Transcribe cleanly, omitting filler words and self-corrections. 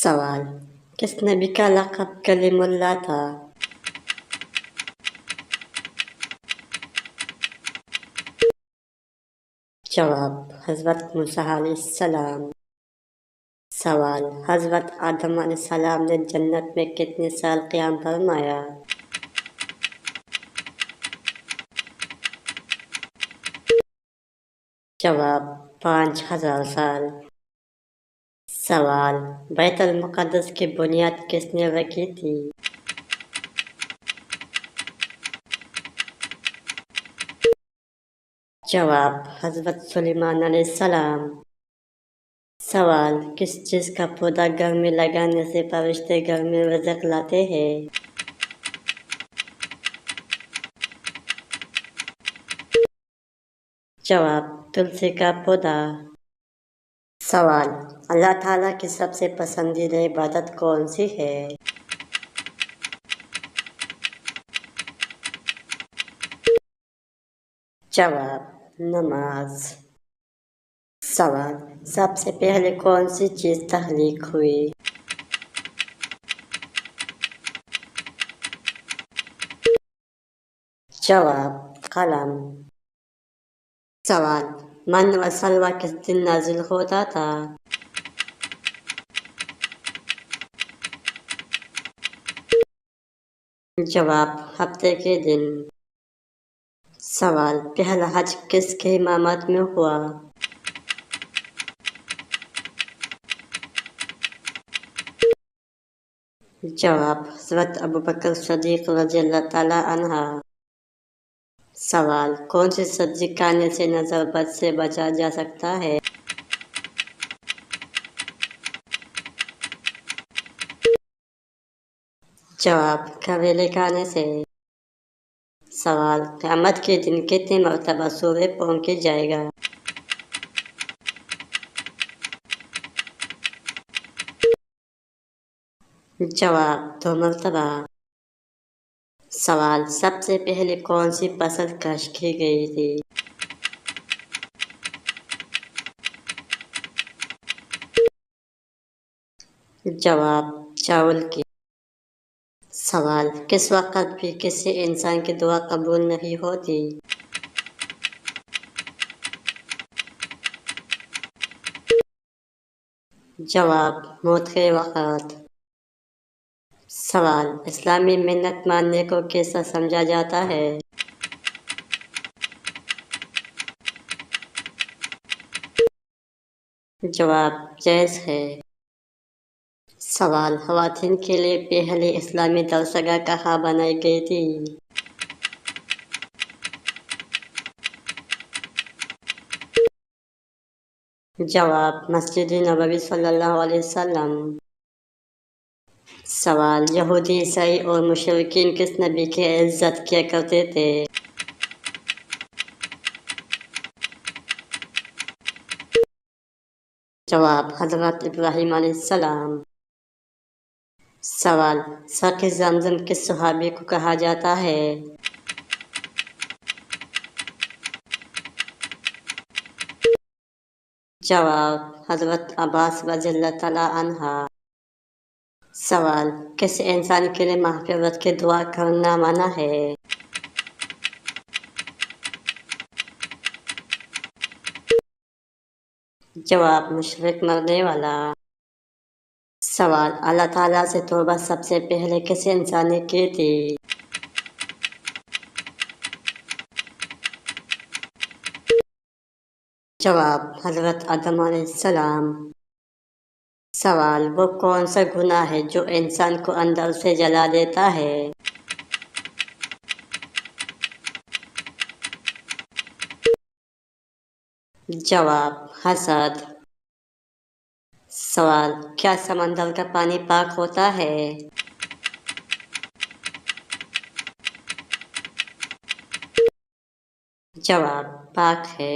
سوال: کس نبی کا لقب کلیم اللہ تھا؟ جواب: حضرت موسیٰ علیہ السلام۔ سوال: حضرت آدم علیہ السلام نے جنت میں کتنے سال قیام فرمایا؟ جواب: 5000 سال۔ سوال: بیت المقدس کی بنیاد کس نے رکھی تھی؟ جواب: حضرت سلیمان علیہ السلام۔ سوال: کس چیز کا پودا گھر میں لگانے سے فرشتے گھر میں رزق لاتے ہیں؟ جواب: تلسی کا پودا۔ سوال: اللہ تعالیٰ کی سب سے پسندیدہ عبادت کون سی ہے؟ جواب: نماز۔ سوال: سب سے پہلے کون سی چیز تخلیق ہوئی؟ جواب: قلم۔ سوال: من و سلویٰ کس دن نازل ہوتا تھا؟ جواب: ہفتے کے دن۔ سوال: پہلا حج کس کے امامت میں ہوا؟ جواب: حضرت ابوبکر صدیق رضی اللہ تعالیٰ عنہ۔ سوال: کون سی سبزی کھانے سے نظر بد سے بچا جا سکتا ہے؟ جواب: کریلے کھانے سے۔ سوال: قیامت کے دن کتنی مرتبہ سورج پھونکا جائے گا؟ جواب: 2 مرتبہ۔ سوال: سب سے پہلے کون سی فصل کاشت کی گئی تھی؟ جواب: چاول کی۔ سوال: کس وقت بھی کسی انسان کی دعا قبول نہیں ہوتی؟ جواب: موت کے وقت۔ سوال: اسلامی منت ماننے کو کیسا سمجھا جاتا ہے؟ جواب: جائز ہے۔ سوال: خواتین کے لیے پہلی اسلامی درسگاہ کہاں بنائی گئی تھی؟ جواب: مسجد نبوی صلی اللہ علیہ وسلم۔ سوال: یہودی، عیسائی اور مشرکین کس نبی کی عزت کیا کرتے تھے؟ جواب: حضرت ابراہیم علیہ السلام۔ سوال: ساقی زمزم کس صحابی کو کہا جاتا ہے؟ جواب: حضرت عباس رضی اللہ تعالیٰ عنہ۔ سوال: کس انسان کے لیے مغفرت کی دعا کرنا منع ہے؟ جواب: مشرک مرنے والا۔ سوال: اللہ تعالیٰ سے توبہ سب سے پہلے کس انسان نے کی تھی؟ جواب: حضرت آدم علیہ السلام۔ سوال: وہ کون سا گناہ ہے جو انسان کو اندر سے جلا دیتا ہے؟ جواب: حسد۔ سوال: کیا سمندر کا پانی پاک ہوتا ہے؟ جواب: پاک ہے۔